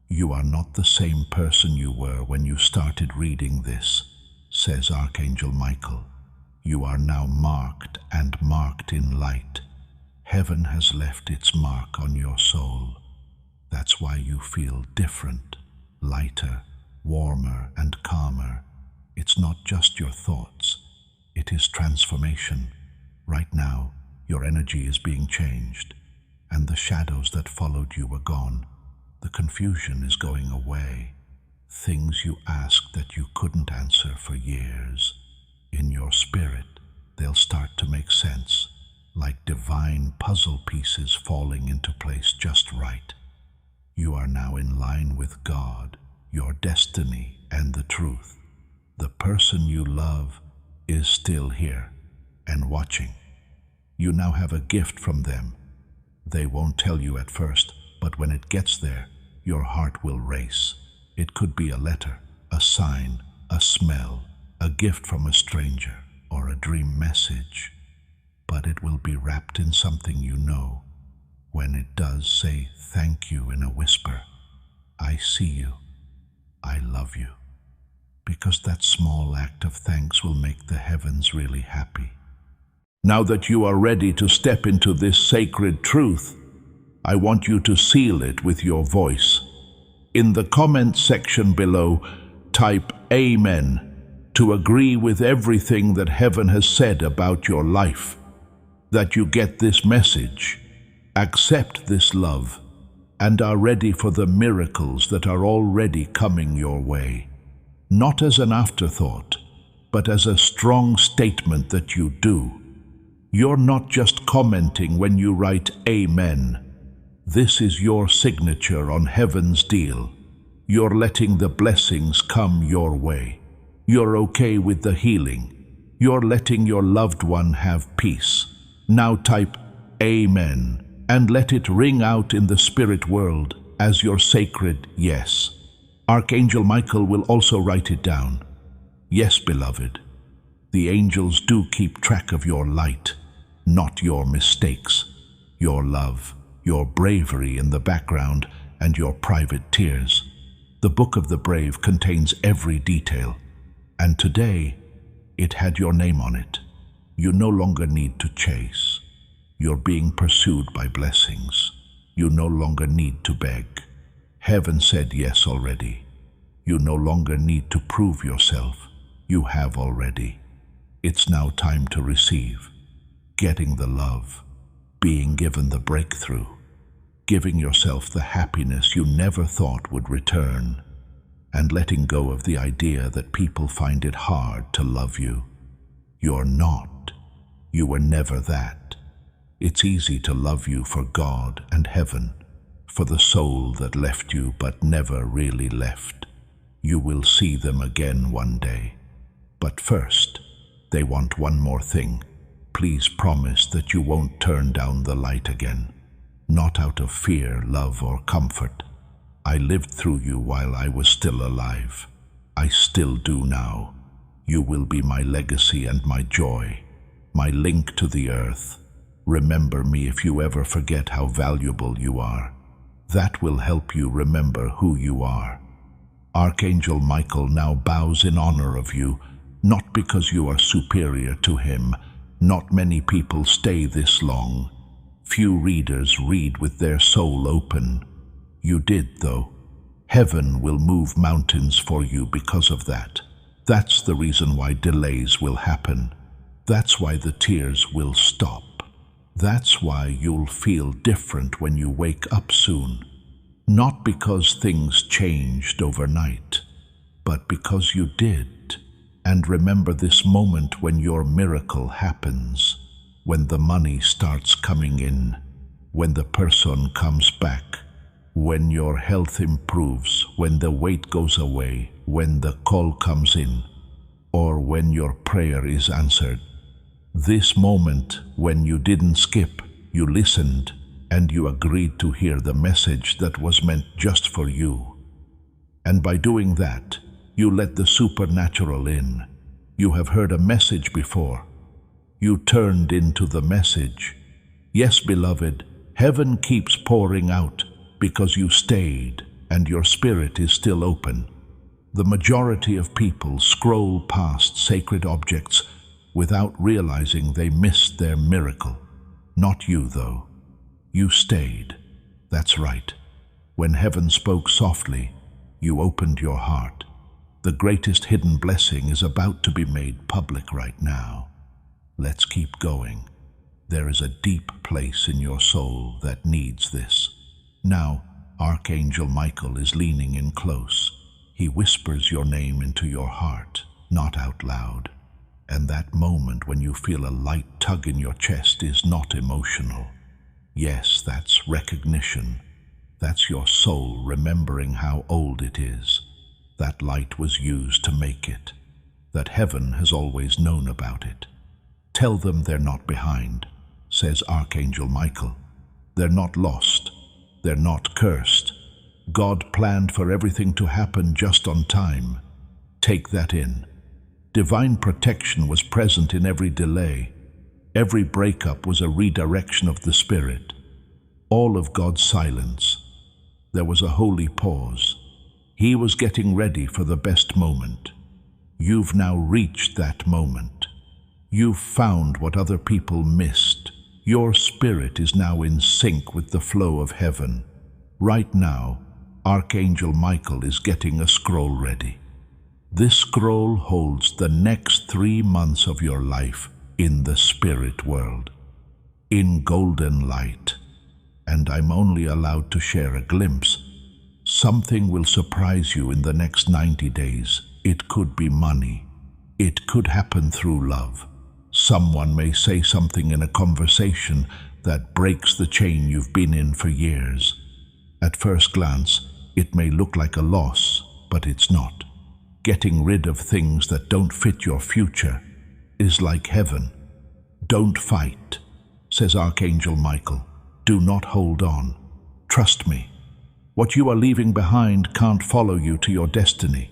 You are not the same person you were when you started reading this, says Archangel Michael. You are now marked and marked in light. Heaven has left its mark on your soul. That's why you feel different, lighter, warmer, and calmer. It's not just your thoughts. It is transformation. Right now, your energy is being changed, and the shadows that followed you were gone. The confusion is going away. Things you asked that you couldn't answer for years. In your spirit, they'll start to make sense, like divine puzzle pieces falling into place just right. You are now in line with God, your destiny, and the truth. The person you love is still here and watching. You now have a gift from them. They won't tell you at first, but when it gets there, your heart will race. It could be a letter, a sign, a smell, a gift from a stranger, or a dream message. But it will be wrapped in something you know. When it does, say thank you in a whisper. I see you. I love you. Because that small act of thanks will make the heavens really happy. Now that you are ready to step into this sacred truth, I want you to seal it with your voice. In the comment section below, type Amen to agree with everything that heaven has said about your life. That you get this message, accept this love, and are ready for the miracles that are already coming your way. Not as an afterthought, but as a strong statement that you do. You're not just commenting when you write Amen. This is your signature on heaven's deal. You're letting the blessings come your way. You're okay with the healing. You're letting your loved one have peace. Now type Amen and let it ring out in the spirit world as your sacred yes. Archangel Michael will also write it down. Yes, beloved. The angels do keep track of your light, not your mistakes, your love, your bravery in the background, and your private tears. The Book of the Brave contains every detail, and today it had your name on it. You no longer need to chase. You're being pursued by blessings. You no longer need to beg. Heaven said yes already. You no longer need to prove yourself. You have already. It's now time to receive, getting the love, being given the breakthrough, giving yourself the happiness you never thought would return, and letting go of the idea that people find it hard to love you. You're not. You were never that. It's easy to love you for God and heaven, for the soul that left you but never really left. You will see them again one day. But first, they want one more thing. Please promise that you won't turn down the light again. Not out of fear, love, or comfort. I lived through you while I was still alive. I still do now. You will be my legacy and my joy, my link to the earth. Remember me if you ever forget how valuable you are. That will help you remember who you are. Archangel Michael now bows in honor of you, not because you are superior to him. Not many people stay this long. Few readers read with their soul open. You did, though. Heaven will move mountains for you because of that. That's the reason why delays will happen. That's why the tears will stop. That's why you'll feel different when you wake up soon. Not because things changed overnight, but because you did. And remember this moment when your miracle happens, when the money starts coming in, when the person comes back, when your health improves, when the weight goes away, when the call comes in, or when your prayer is answered. This moment when you didn't skip, you listened, and you agreed to hear the message that was meant just for you. And by doing that, you let the supernatural in. You have heard a message before. You turned into the message. Yes, beloved, heaven keeps pouring out because you stayed and your spirit is still open. The majority of people scroll past sacred objects without realizing they missed their miracle. Not you, though. You stayed. That's right. When heaven spoke softly, you opened your heart. The greatest hidden blessing is about to be made public right now. Let's keep going. There is a deep place in your soul that needs this. Now, Archangel Michael is leaning in close. He whispers your name into your heart, not out loud. And that moment when you feel a light tug in your chest is not emotional. Yes, that's recognition. That's your soul remembering how old it is. That light was used to make it. That heaven has always known about it. Tell them they're not behind, says Archangel Michael. They're not lost. They're not cursed. God planned for everything to happen just on time. Take that in. Divine protection was present in every delay. Every breakup was a redirection of the spirit. All of God's silence. There was a holy pause. He was getting ready for the best moment. You've now reached that moment. You've found what other people missed. Your spirit is now in sync with the flow of heaven. Right now, Archangel Michael is getting a scroll ready. This scroll holds the next 3 months of your life in the spirit world, in golden light. And I'm only allowed to share a glimpse. Something will surprise you in the next 90 days. It could be money. It could happen through love. Someone may say something in a conversation that breaks the chain you've been in for years. At first glance, it may look like a loss, but it's not. Getting rid of things that don't fit your future is like heaven. Don't fight, says Archangel Michael. Do not hold on. Trust me. What you are leaving behind can't follow you to your destiny,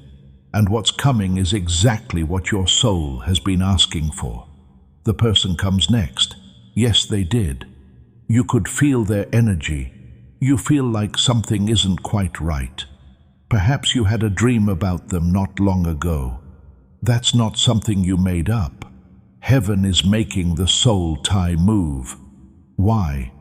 and what's coming is exactly what your soul has been asking for. The person comes next. Yes, they did. You could feel their energy. You feel like something isn't quite right. Perhaps you had a dream about them not long ago. That's not something you made up. Heaven is making the soul tie move. Why?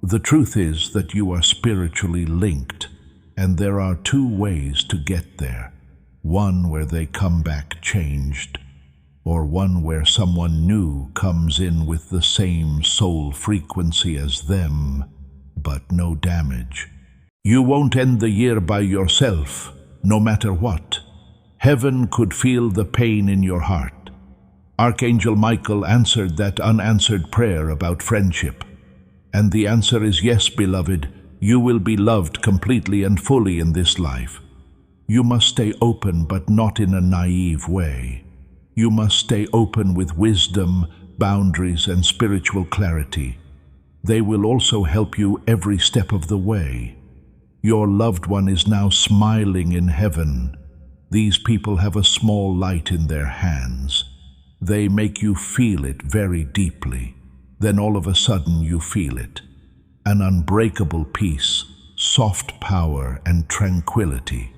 The truth is that you are spiritually linked, and there are 2 ways to get there. One where they come back changed, or one where someone new comes in with the same soul frequency as them, but no damage. You won't end the year by yourself, no matter what. Heaven could feel the pain in your heart. Archangel Michael answered that unanswered prayer about friendship. And the answer is yes, beloved, you will be loved completely and fully in this life. You must stay open, but not in a naive way. You must stay open with wisdom, boundaries, and spiritual clarity. They will also help you every step of the way. Your loved one is now smiling in heaven. These people have a small light in their hands. They make you feel it very deeply. Then all of a sudden you feel it. An unbreakable peace, soft power, and tranquility.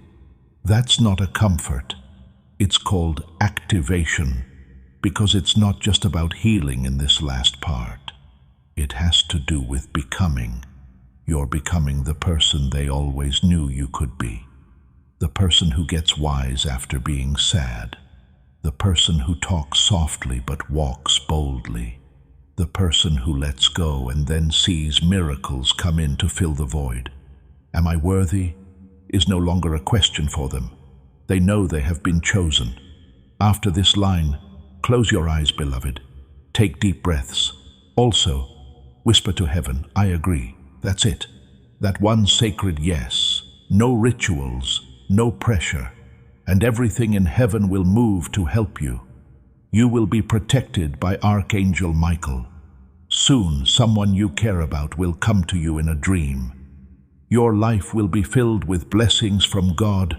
That's not a comfort. It's called activation, because it's not just about healing in this last part. It has to do with becoming. You're becoming the person they always knew you could be. The person who gets wise after being sad. The person who talks softly but walks boldly. The person who lets go and then sees miracles come in to fill the void. Am I worthy? Is no longer a question for them. They know they have been chosen. After this line, close your eyes, beloved. Take deep breaths. Also, whisper to heaven, I agree. That's it. That one sacred yes. No rituals, no pressure, and everything in heaven will move to help you. You will be protected by Archangel Michael. Soon, someone you care about will come to you in a dream. Your life will be filled with blessings from God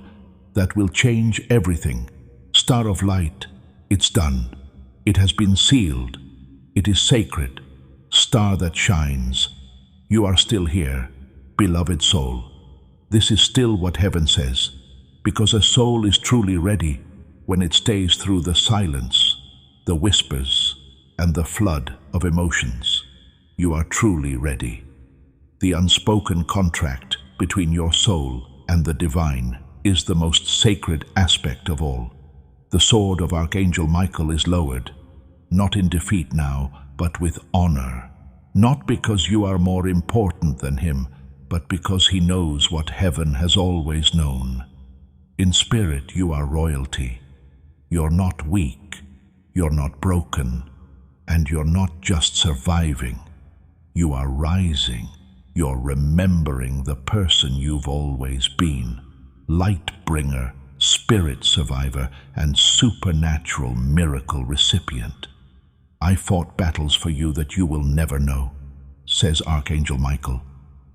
that will change everything. Star of light, it's done. It has been sealed. It is sacred. Star that shines. You are still here, beloved soul. This is still what heaven says, because a soul is truly ready when it stays through the silence, the whispers, and the flood of emotions. You are truly ready. The unspoken contract between your soul and the divine is the most sacred aspect of all. The sword of Archangel Michael is lowered, not in defeat now, but with honor. Not because you are more important than him, but because he knows what heaven has always known. In spirit, you are royalty. You're not weak, you're not broken, and you're not just surviving. You are rising. You're remembering the person you've always been. Light bringer, spirit survivor, and supernatural miracle recipient. I fought battles for you that you will never know, says Archangel Michael.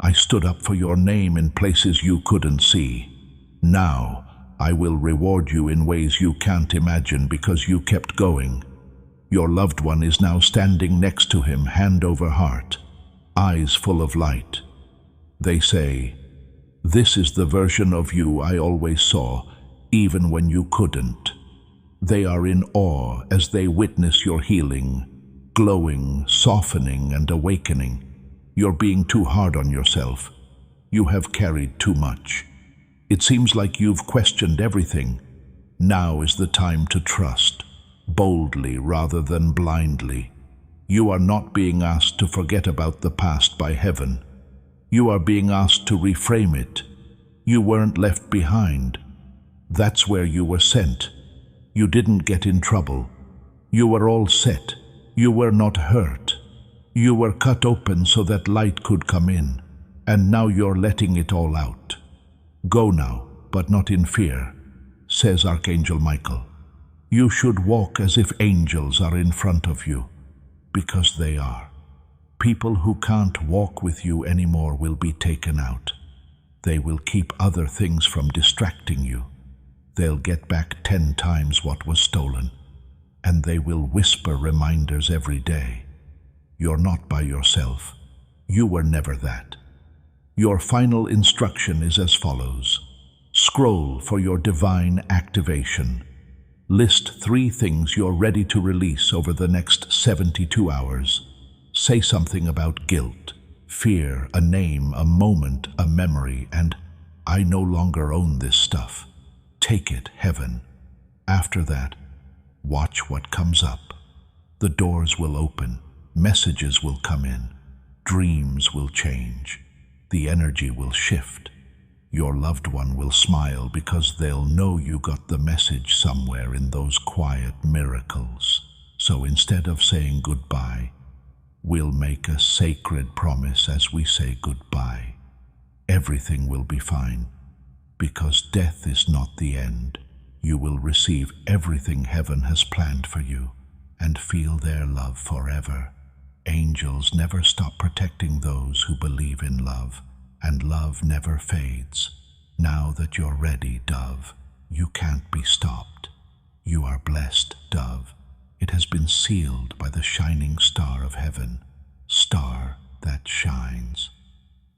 I stood up for your name in places you couldn't see. Now, I will reward you in ways you can't imagine because you kept going. Your loved one is now standing next to him, hand over heart, eyes full of light. They say, "This is the version of you I always saw, even when you couldn't." They are in awe as they witness your healing, glowing, softening, and awakening. You're being too hard on yourself. You have carried too much. It seems like you've questioned everything. Now is the time to trust, boldly rather than blindly. You are not being asked to forget about the past by heaven. You are being asked to reframe it. You weren't left behind. That's where you were sent. You didn't get in trouble. You were all set. You were not hurt. You were cut open so that light could come in, and now you're letting it all out. Go now, but not in fear, says Archangel Michael. You should walk as if angels are in front of you, because they are. People who can't walk with you anymore will be taken out. They will keep other things from distracting you. They'll get back 10 times what was stolen, and they will whisper reminders every day. You're not by yourself. You were never that. Your final instruction is as follows. Scroll for your divine activation. List 3 things you're ready to release over the next 72 hours. Say something about guilt, fear, a name, a moment, a memory, and I no longer own this stuff. Take it, heaven. After that, watch what comes up. The doors will open, messages will come in, dreams will change. The energy will shift. Your loved one will smile because they'll know you got the message somewhere in those quiet miracles. So instead of saying goodbye, we'll make a sacred promise as we say goodbye. Everything will be fine, because death is not the end. You will receive everything heaven has planned for you and feel their love forever. Angels never stop protecting those who believe in love, and love never fades. Now that you're ready, dove, you can't be stopped. You are blessed, dove. It has been sealed by the shining star of heaven, star that shines.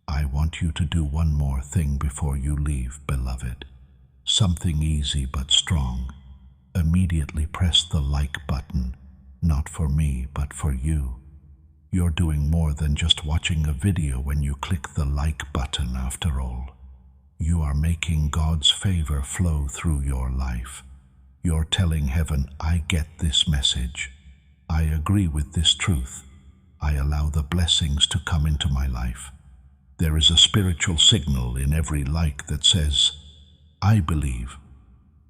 I want you to do one more thing before you leave, beloved. Something easy but strong. Immediately press the like button, not for me, but for you. You're doing more than just watching a video when you click the like button after all. You are making God's favor flow through your life. You're telling heaven, I get this message. I agree with this truth. I allow the blessings to come into my life. There is a spiritual signal in every like that says, I believe,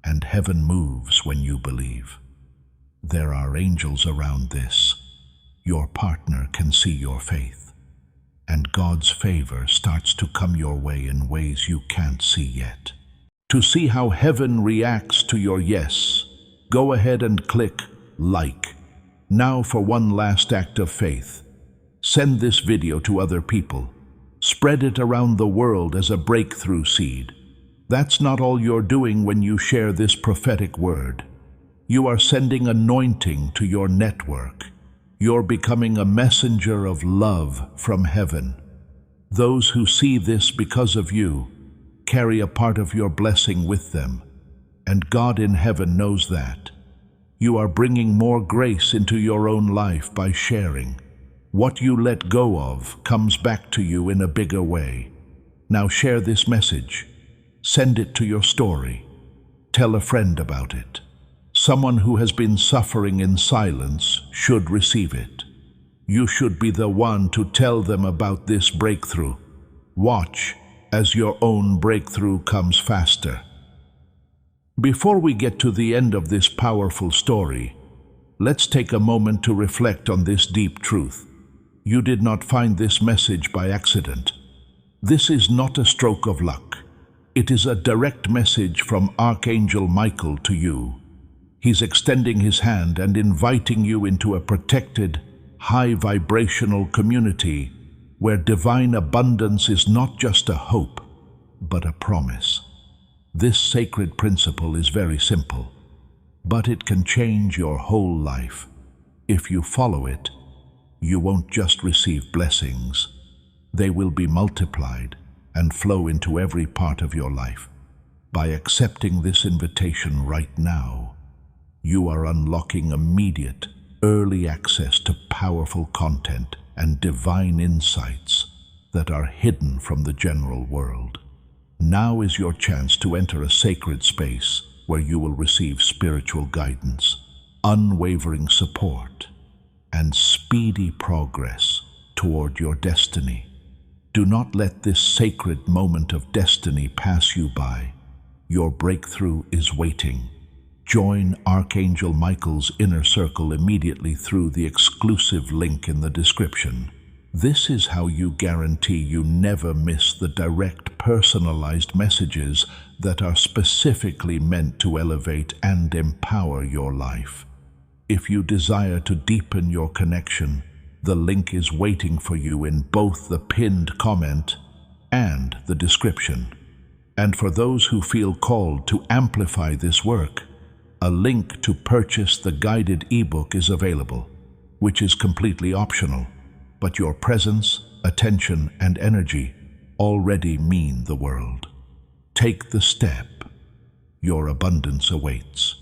and heaven moves when you believe. There are angels around this. Your partner can see your faith, and God's favor starts to come your way in ways you can't see yet. To see how heaven reacts to your yes, go ahead and click like. Now for one last act of faith. Send this video to other people. Spread it around the world as a breakthrough seed. That's not all you're doing when you share this prophetic word. You are sending anointing to your network. You're becoming a messenger of love from heaven. Those who see this because of you carry a part of your blessing with them, and God in heaven knows that. You are bringing more grace into your own life by sharing. What you let go of comes back to you in a bigger way. Now share this message. Send it to your story. Tell a friend about it. Someone who has been suffering in silence should receive it. You should be the one to tell them about this breakthrough. Watch as your own breakthrough comes faster. Before we get to the end of this powerful story, let's take a moment to reflect on this deep truth. You did not find this message by accident. This is not a stroke of luck. It is a direct message from Archangel Michael to you. He's extending his hand and inviting you into a protected, high-vibrational community where divine abundance is not just a hope, but a promise. This sacred principle is very simple, but it can change your whole life. If you follow it, you won't just receive blessings. They will be multiplied and flow into every part of your life. By accepting this invitation right now, you are unlocking immediate, early access to powerful content and divine insights that are hidden from the general world. Now is your chance to enter a sacred space where you will receive spiritual guidance, unwavering support, and speedy progress toward your destiny. Do not let this sacred moment of destiny pass you by. Your breakthrough is waiting. Join Archangel Michael's inner circle immediately through the exclusive link in the description. This is how you guarantee you never miss the direct, personalized messages that are specifically meant to elevate and empower your life. If you desire to deepen your connection, the link is waiting for you in both the pinned comment and the description. And for those who feel called to amplify this work, a link to purchase the guided ebook is available, which is completely optional, but your presence, attention, and energy already mean the world. Take the step. Your abundance awaits.